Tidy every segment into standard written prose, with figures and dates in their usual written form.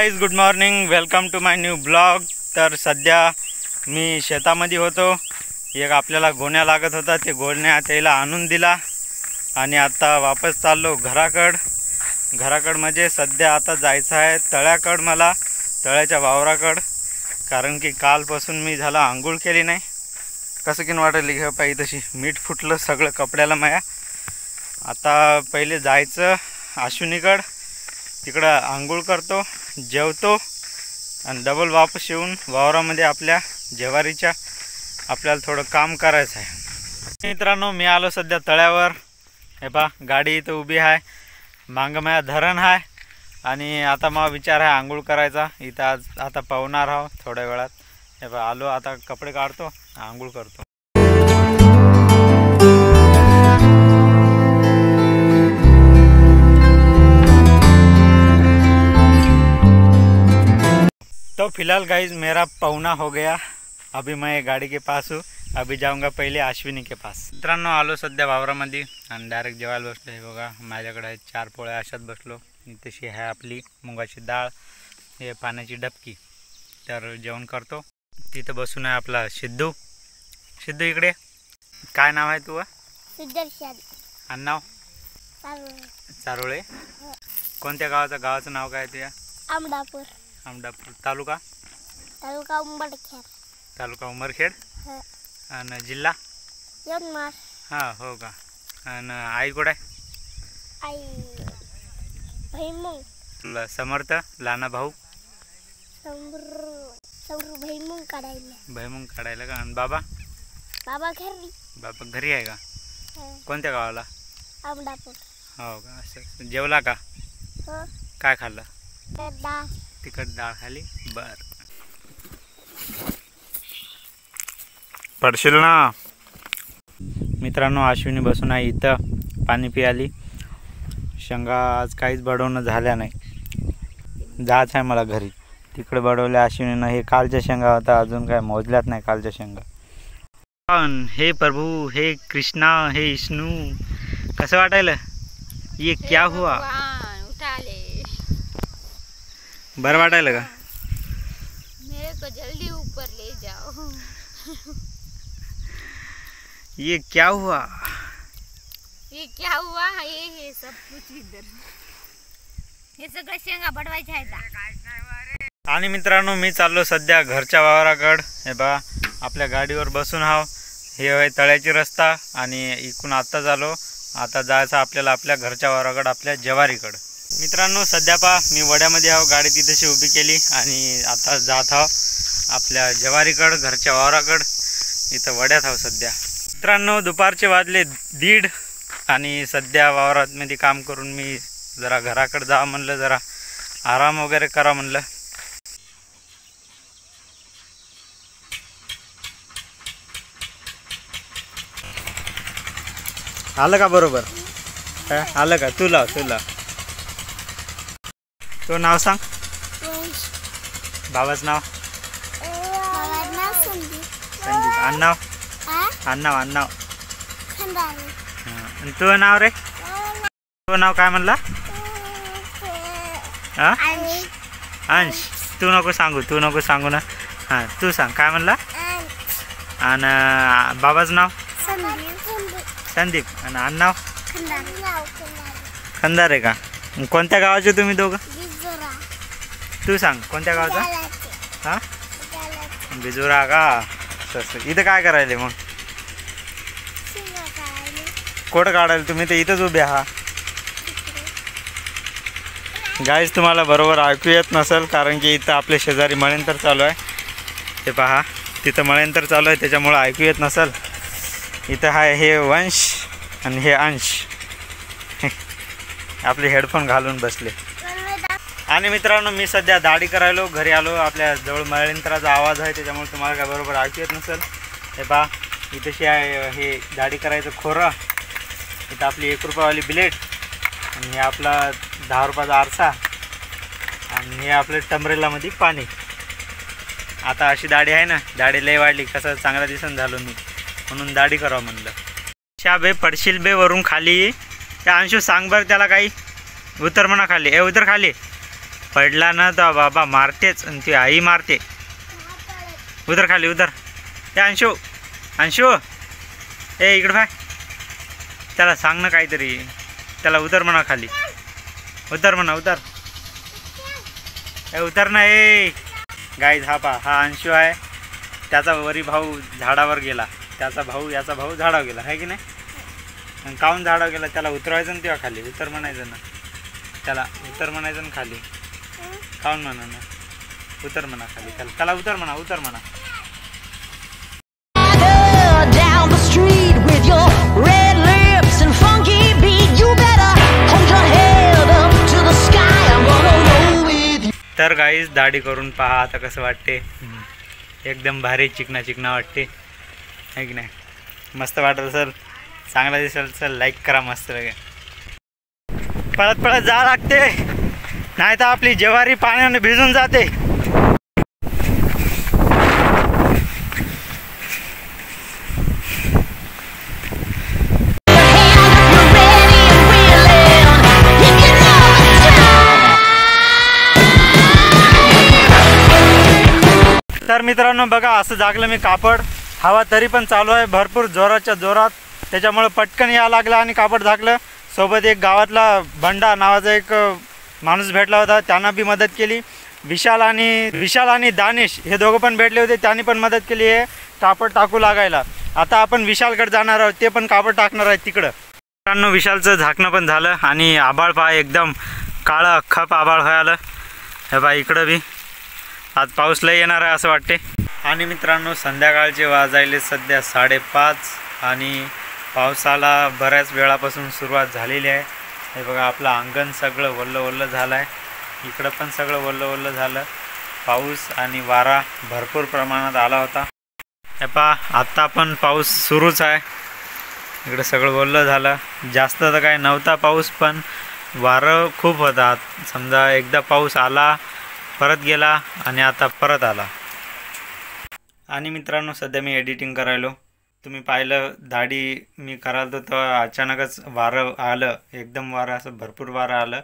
Guys, good morning, welcome to my new blog. तर सध्या मी शेतामध्ये होतो। एक आपल्याला गोण्या लागत होता, ते गोण्या त्याला आणून दिला आणि आता वापस चाललो घराकड म्हणजे सध्या आता जायचं आहे तळ्याकड, मला तळ्याच्या वावराकड, कारण की कालपासून मी झाला आंघोळ केली नाही। कसं की वाटली घ्या पाहिजे तशी, मीठ फुटलं सगळं कपड्याला माया। आता पहिले जायचं अश्विनीकड, तिकडं आंघोळ करतो, जेवतो आणि डबल वापस येऊन वावरामध्ये आपल्या ज्वारीच्या आपल्याला थोडं काम करायचं आहे। मित्रांनो, मी आलो सध्या तळ्यावर। हे पहा, गाडी इथं उभी आहे, मागं माझ्या धरण आहे आणि आता मला विचार आहे आंघोळ करायचा। इथं आज आता पावणार आहो थोड्या वेळात। हे पहा, आलो आता, कपडे काढतो, आंघोळ करतो। तो फिलहाल गाइज मेरा पौना हो गया। अभी मैं गाड़ी के पास हूँ, अभी जाऊंगा पहिले अश्विनी के पास। मित्रांनो, आलो सध्या वावरामध्ये आणि डायरेक्ट जेवायला बसलो। हे बघा, माझ्याकडे आहे 4 पोळ्या अशात बसलो। तशी आहे आपली मुगाची डाळ, हे पाण्याची डबकी। तर जेवण करतो। तिथं बसून आहे आपला सिद्धू। सिद्धू इकडे, काय नाव आहे तुझं? सुदर्शन। आणि नाव? चारोळे। कोणत्या गावाचं नाव काय तुझ्या? आमदापूर। आमदापूर तालुका? तालुका उमरखेड। तालुका उमरखेड। आणि जिल्हा? यवतमाळ। हां, हो का? आणि आई कुठे आहे? आई भैमुंग। समर्थ लहाना भाऊ? समरू भैमुंग काढायला। भैमुंग काढायला का? आणि बाबा? बाबा घरी। बाबा घरी आहे का? कोणत्या गावाला? आमदापूर। हो का? असं जेवला का? हो। काय खाल्लं? डाळ। तिखट डाळ खाली? बर, पडशील ना। मित्रांनो, अश्विनी बसून आहे इथं, पाणी पियाली। शेंगा आज काहीच बडवणं झाल्या नाही, जायचं आहे मला घरी। तिकडे बडवल्या अश्विनीनं। हे कालच्या शेंगा होता, अजून काय मोजल्यात नाही कालच्या शेंगा। पण हे प्रभू, हे कृष्णा, हे विष्णू, कसं वाटायलं? ये क्या हुआ? बरं वाटायला का? मेरे को जल्दी ऊपर ले जाओ। ये क्या हुआ? ये क्या हुआ? ये सब कुछ इधर, हे सगळं शेंगा बडवायचे आहेत। आणि मित्रांनो, मी चाललो सध्या घरच्या वावराकड। हे बघा, आपल्या गाडीवर बसून आहो। हे आहे तळ्याची रस्ता आणि इकडून आत्ता झालो, आता जायचं आपल्याला आपल्या घरच्या वावराकड, आपल्या ज्वारीकड। मित्रांनो, सध्या पहा, मी वड्यामध्ये आहो, गाडी तिथेशी उभी केली आणि आता जात आहो आपल्या ज्वारीकड, घरच्या वावराकड। इथं वड्यात आहो सध्या। मित्रांनो, दुपारचे वाजले 1:30 आणि सध्या वावरामध्ये काम करून मी जरा घराकडे जा म्हणलं, जरा आराम वगैरे करा म्हणलं। आलं का बरोबर? आलं का? तुला तो नाव सांग। बाबाचं नाव? संदीप। अण्णाव? अण्णाव। आणि तुझं नाव रे? तुझं नाव काय म्हणला? अंश। तू नको सांगू ना। हां, तू सांग, काय म्हणला? आणि बाबाचं नाव? संदीप। आणि अण्णाव? खंदार आहे का? कोणत्या गावाचे तुम्ही दोघं? तू सांग, कोणत्या गावाचा? हां, बिजुरा का? तसं इथं काय करायले मग? कोट काढायला? तुम्ही तर इथंच उभे आहात। गाईज, तुम्हाला बरोबर ऐकू येत नसेल, कारण की इथं आपल्या शेजारी मळ्यांतर चालू आहे। ते पहा, तिथं मळ्यांतर चालू आहे, त्याच्यामुळं ऐकू येत नसेल। इथं आहे हे वंश आणि हे अंश, आपले हेडफोन घालून बसले। आणि मित्रांनो, मी सध्या दाढी करायलो, घरी आलो। आपल्या जवळ मळ्यांतराचा आवाज आहे, त्याच्यामुळे तुम्हाला काय बरोबर ऐकू येत नसेल। हे पहा, इथंशी आहे हे दाढी करायचं खोरं। इथं आपली 1 रुपयावाली ब्लेड आणि हे आपला 10 रुपयाचा आरसा आणि हे आपलं टमरेलामध्ये पाणी। आता अशी दाढी आहे ना, दाढी लय वाढली, कसं चांगला दिसून झालो मी, म्हणून दाढी करावं म्हणलं। शा बे, पडशील बे वरून खाली। त्या अंशू सांग बरं त्याला काही, उतर म्हणा खाली। उतर खाली। पडला ना तर बाबा मारतेच आणि ती आई मारते. उतर खाली उतर. ए अंशू अंशू ए इकडं बाय. त्याला सांग ना काहीतरी. त्याला उतर म्हणा खाली. उतर म्हणा उतर. ए उतर ना ए. गाईज हा अंशू आहे. त्याचा वरी भाऊ झाडावर गेला. त्याचा भाऊ याचा भाऊ झाडावर गेला आहे की नाही. काहून झाडावर गेला त्याला उतरवायचं ना तेव्हा खाली. उतर म्हणायचं ना त्याला. उतर म्हणायचं ना खाली. काहून म्हणा ना उतर म्हणा खाली. त्याला उतर म्हणा उतर म्हणा. तर गाईज दाढी करून पहा आता कसं वाटते. एकदम भारी चिकना चिकना वाटते आहे की नाही. मस्त वाटत असेल चांगला दिसेल तर लाईक करा मस्त लगे. पळत पळत जा लागते नाही तर आपली ज्वारी पाण्याने भिजून जाते. तर मित्रांनो बघा असं जागलं मी. कापड हवा तरी पण चालू आहे भरपूर जोराच्या जोरात. त्याच्यामुळे पटकन यायला लागला आणि कापड झाकलं. सोबत एक गावातला बंडा नावाचा एक माणूस भेटला होता. त्यांना बी मदत केली. विशाल आणि दानिश हे दोघं पण भेटले होते. त्यांनी पण मदत केली आहे कापड टाकू लागायला. आता आपण विशालकडे जाणार आहोत. ते पण कापड टाकणार आहेत तिकडं. मित्रांनो विशालचं झाकणं पण झालं आणि आभाळ पहा एकदम काळं अख्खप आभाळ व्हायला. हे पहा इकडं बी आज पाऊस लय येणार आहे असं वाटते. आणि मित्रांनो संध्याकाळचे वाजायले सध्या 5:30 आणि पावसाला बऱ्याच वेळापासून सुरुवात झालेली आहे. हे बघा आपलं अंगण सगळं वल्लं वल्लं झालं आहे. इकडं पण सगळं वल्लं वल्लं झालं. पाऊस आणि वारा भरपूर प्रमाणात आला होता. हे पहा आत्ता पण पाऊस सुरूच आहे. इकडं सगळं वल्लं झालं. जास्त तर काय नव्हता पाऊस पण वारं खूप होता. समजा एकदा पाऊस आला परत गेला आणि आता परत आला. आणि मित्रांनो सध्या मी एडिटिंग करायलो. तुम्ही पाहिलं दाढी मी करायला तेव्हा अचानकच वारं आलं. एकदम वारं असं भरपूर वारं आलं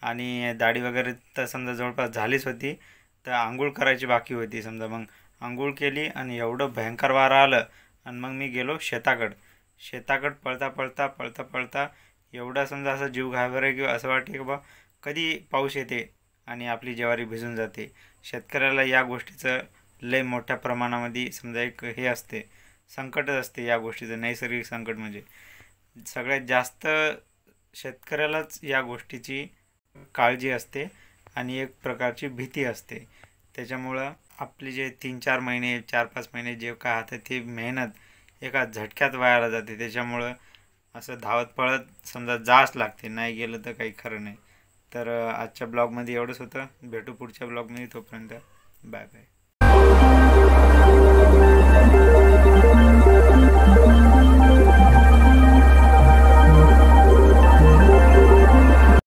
आणि दाढी वगैरे तर समजा जवळपास झालीच होती. तर आंघोळ करायची बाकी होती समजा. मग आंघोळ केली आणि एवढं भयंकर वारं आलं आणि मग मी गेलो शेताकडं पळता पळता एवढा समजा असं जीव घाबरे किंवा असं वाटते की बा कधी पाऊस येते आणि आपली ज्वारी भिजून जाते. शेतकऱ्याला या गोष्टीचं लय मोठ्या प्रमाणामध्ये समजा एक हे असते संकटच असते या गोष्टीचं. नैसर्गिक संकट म्हणजे सगळ्यात जास्त शेतकऱ्यालाच या गोष्टीची काळजी असते आणि एक प्रकारची भीती असते. त्याच्यामुळं आपले जे 3-4 महिने 4-5 महिने जे काय आहे ते मेहनत एका झटक्यात वायाला जाते. त्याच्यामुळं असं धावत पळत समजा जाच लागते. नाही गेलं तर काही खरं नाही. तर आजच्या ब्लॉगमध्ये एवढंच होतं. भेटू पुढच्या ब्लॉगमध्ये. तोपर्यंत बाय बाय.